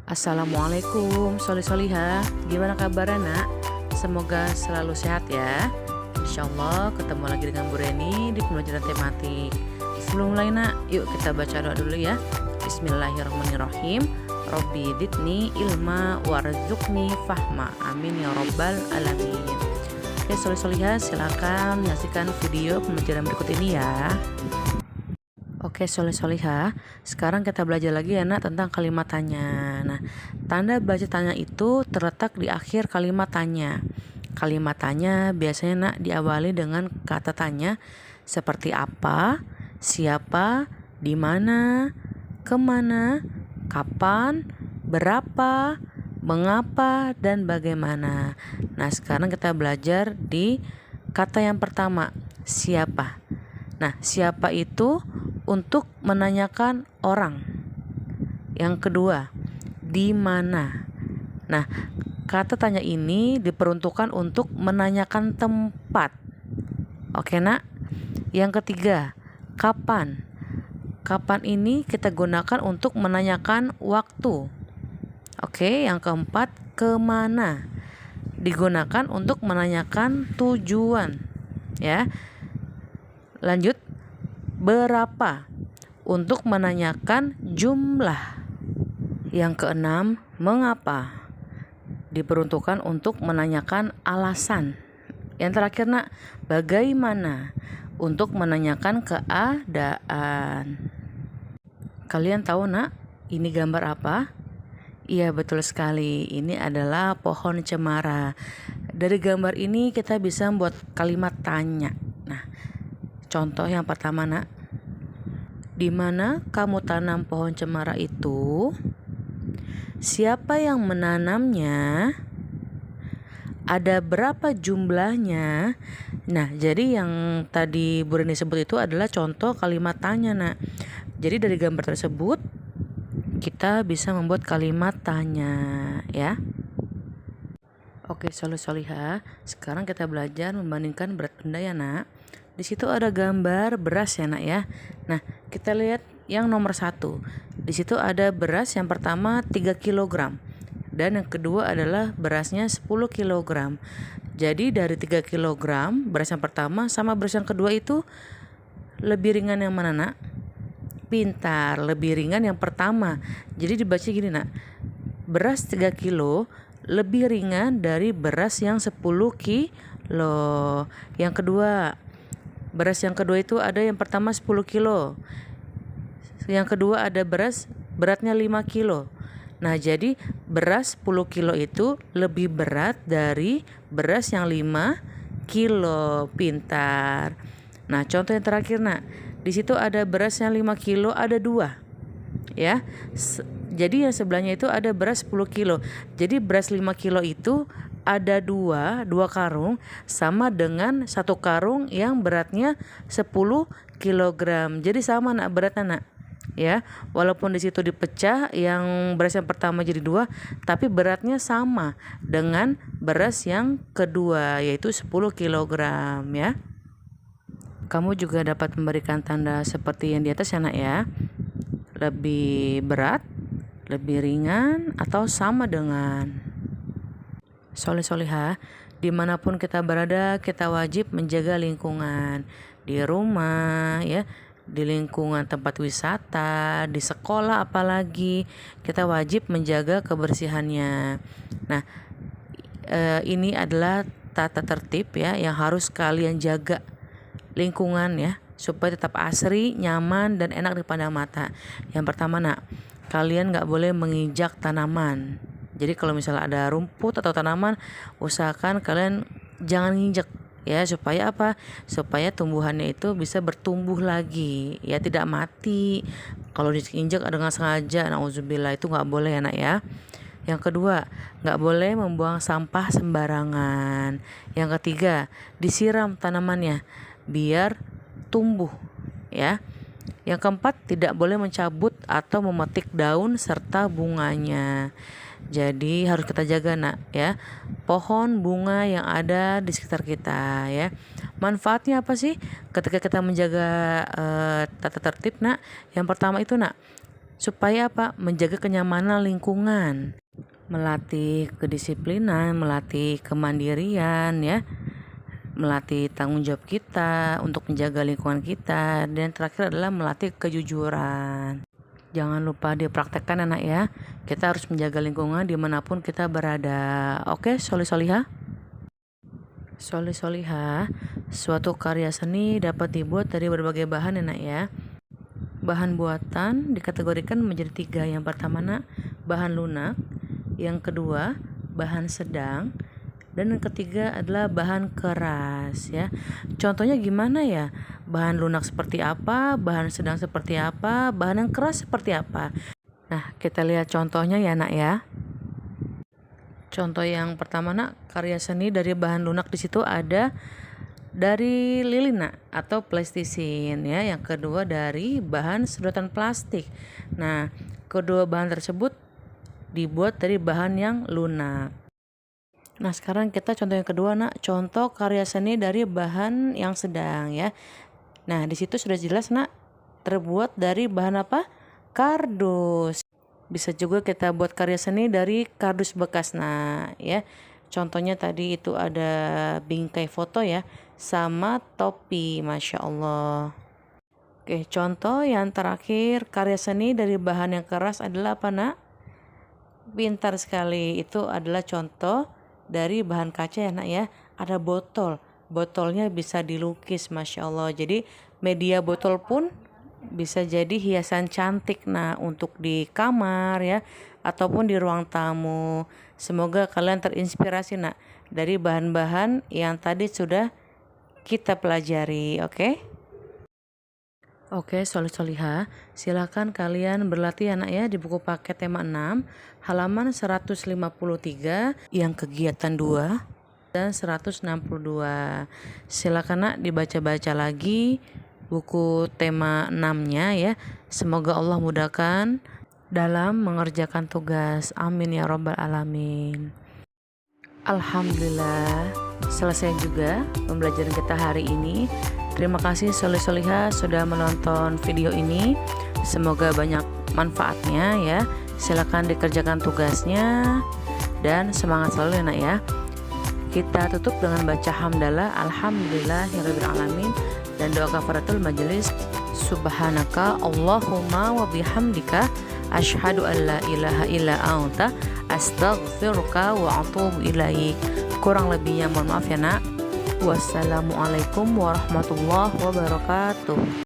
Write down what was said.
Assalamualaikum Solihah, gimana kabarnya nak? Semoga selalu sehat ya. Insya Allah ketemu lagi dengan Bu Reni di pembelajaran tematik. Sebelum mulai nak, yuk kita baca doa dulu ya. Bismillahirrahmanirrahim. Robbi didni ilma warzuqni fahma. Amin ya robbal alamin. Oke Solihah, silakan menyaksikan video pembelajaran berikut ini ya. Oke Solihah, sekarang kita belajar lagi ya nak tentang kalimat tanya. Nah, tanda baca tanya itu terletak di akhir kalimat tanya. Kalimat tanya biasanya nak diawali dengan kata tanya seperti apa, siapa, di mana, kemana, kapan, berapa, mengapa, dan bagaimana. Nah, sekarang kita belajar di kata yang pertama, siapa. Nah, siapa itu untuk menanyakan orang. Yang kedua, di mana. Nah, kata tanya ini diperuntukkan untuk menanyakan tempat. Oke, nak? Yang ketiga, kapan. Kapan ini kita gunakan untuk menanyakan waktu. Oke, yang keempat, kemana. Digunakan untuk menanyakan tujuan. Ya. Lanjut, berapa untuk menanyakan jumlah. Yang keenam, mengapa diperuntukkan untuk menanyakan alasan. Yang terakhir nak, bagaimana untuk menanyakan keadaan. Kalian tahu nak, ini gambar apa? Iya betul sekali, ini adalah pohon cemara. Dari gambar ini kita bisa membuat kalimat tanya. Nah, contoh yang pertama nak, di mana kamu tanam pohon cemara itu? Siapa yang menanamnya? Ada berapa jumlahnya? Nah, jadi yang tadi Bu Reni sebut itu adalah contoh kalimat tanya nak. Jadi dari gambar tersebut kita bisa membuat kalimat tanya ya. Oke Solihah, sekarang kita belajar membandingkan berat benda ya nak. Di situ ada gambar beras ya nak ya. Nah, kita lihat yang nomor 1. Di situ ada beras yang pertama 3 kg dan yang kedua adalah berasnya 10 kg. Jadi dari 3 kg beras yang pertama sama beras yang kedua itu lebih ringan yang mana nak? Pintar, lebih ringan yang pertama. Jadi dibaca gini nak, beras 3 kilo lebih ringan dari beras yang 10 kilo. Yang kedua, beras yang kedua itu ada yang pertama 10 kilo. Yang kedua ada beras beratnya 5 kilo. Nah, jadi beras 10 kilo itu lebih berat dari beras yang 5 kilo. Pintar. Nah, contoh yang terakhir nak, di situ ada beras yang 5 kilo ada 2. Ya. Jadi yang sebelahnya itu ada beras 10 kilo. Jadi beras 5 kilo itu ada 2 karung sama dengan 1 karung yang beratnya 10 kg. Jadi sama nak beratnya nak. Ya, walaupun di situ dipecah yang beras yang pertama jadi 2, tapi beratnya sama dengan beras yang kedua yaitu 10 kg ya. Kamu juga dapat memberikan tanda seperti yang di atas ya nak ya. Lebih berat, lebih ringan, atau sama dengan. Solihah, dimanapun kita berada kita wajib menjaga lingkungan. Di rumah ya, di lingkungan tempat wisata, di sekolah apalagi kita wajib menjaga kebersihannya. Nah, ini adalah tata tertib ya yang harus kalian jaga lingkungan ya supaya tetap asri, nyaman, dan enak dipandang mata. Yang pertama nak, kalian gak boleh menginjak tanaman. Jadi kalau misalnya ada rumput atau tanaman, usahakan kalian jangan nginjek ya, supaya apa? Supaya tumbuhannya itu bisa bertumbuh lagi ya, tidak mati. Kalau diinjak dengan sengaja, nauzubillah, itu gak boleh ya nak ya. Yang kedua, gak boleh membuang sampah sembarangan. Yang ketiga, disiram tanamannya biar tumbuh ya. Yang keempat, tidak boleh mencabut atau memetik daun serta bunganya. Jadi harus kita jaga nak ya, pohon bunga yang ada di sekitar kita ya. Manfaatnya apa sih ketika kita menjaga tata tertib nak? Yang pertama itu nak, Supaya apa? Menjaga kenyamanan lingkungan, melatih kedisiplinan, melatih kemandirian ya, melatih tanggung jawab kita untuk menjaga lingkungan kita, dan terakhir adalah melatih kejujuran. Jangan lupa dipraktekkan anak ya. Kita harus menjaga lingkungan dimanapun kita berada. Oke, solih-solihah? Solih-solihah, suatu karya seni dapat dibuat dari berbagai bahan enak ya. Bahan buatan dikategorikan menjadi 3. Yang pertama nak, bahan lunak. Yang kedua, bahan sedang. Dan yang ketiga adalah bahan keras ya. Contohnya gimana ya? Bahan lunak seperti apa? Bahan sedang seperti apa? Bahan yang keras seperti apa? Nah, kita lihat contohnya ya nak ya. Contoh yang pertama nak, karya seni dari bahan lunak di situ ada dari lilin nak, atau plastisin ya. Yang kedua dari bahan sedotan plastik. Nah, kedua bahan tersebut dibuat dari bahan yang lunak. Nah, sekarang kita contoh yang kedua nak, contoh karya seni dari bahan yang sedang ya. Nah, di situ sudah jelas nak, terbuat dari bahan apa? Kardus. Bisa juga kita buat karya seni dari kardus bekas nah ya. Contohnya tadi itu ada bingkai foto ya, sama topi, Masya Allah. Oke, contoh yang terakhir, karya seni dari bahan yang keras adalah apa nak? Pintar sekali, itu adalah contoh dari bahan kaca ya nak ya. Ada botol, botolnya bisa dilukis, Masya Allah. Jadi media botol pun bisa jadi hiasan cantik nah, untuk di kamar ya, ataupun di ruang tamu. Semoga kalian terinspirasi nak dari bahan-bahan yang tadi sudah kita pelajari. Oke, solih-solihah, silakan kalian berlatih anak ya di buku paket tema 6 halaman 153 yang kegiatan 2 dan 162. Silakan nak dibaca-baca lagi buku tema 6-nya ya. Semoga Allah mudahkan dalam mengerjakan tugas. Amin ya rabbal alamin. Alhamdulillah, selesai juga pembelajaran kita hari ini. Terima kasih solih-solihah sudah menonton video ini. Semoga banyak manfaatnya ya. Silakan dikerjakan tugasnya dan semangat selalu ya nak ya. Kita tutup dengan baca hamdalah alhamdulillahirabbil alamin dan doa kafaratul majelis. Subhanaka Allahumma wa bihamdika asyhadu an la ilaha illa anta astaghfiruka wa atubu ilaik. Kurang lebihnya mohon maaf ya nak. Wassalamualaikum warahmatullahi wabarakatuh.